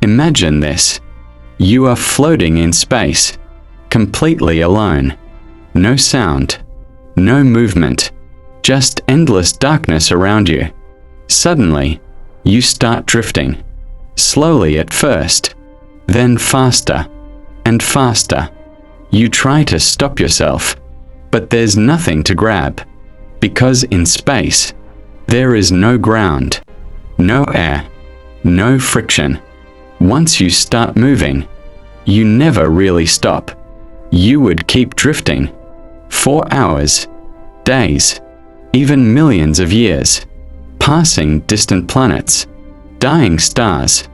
Imagine this. You are floating in space, completely alone. No sound, no movement, just endless darkness around you. Suddenly, you start drifting, slowly at first, then faster and faster. You try to stop yourself, but there's nothing to grab, because in space, there is no ground, no air, no friction. Once you start moving, you never really stop. You would keep drifting for hours, days, even millions of years, passing distant planets, dying stars,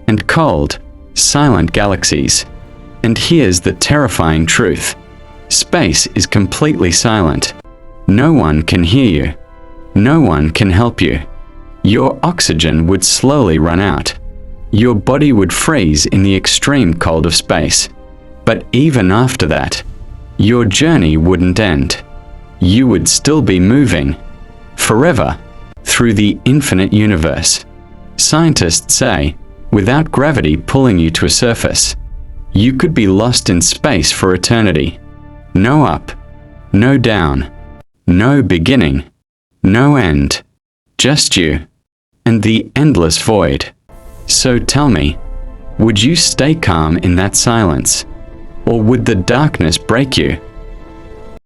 and cold, silent galaxies. And here's the terrifying truth. Space is completely silent. No one can hear you. No one can help you. Your oxygen would slowly run out. Your body would freeze in the extreme cold of space. But even after that, your journey wouldn't end. You would still be moving, forever, through the infinite universe. Scientists say, without gravity pulling you to a surface, you could be lost in space for eternity. No up, no down, no beginning, no end. Just you, and the endless void. So tell me, would you stay calm in that silence? Or would the darkness break you?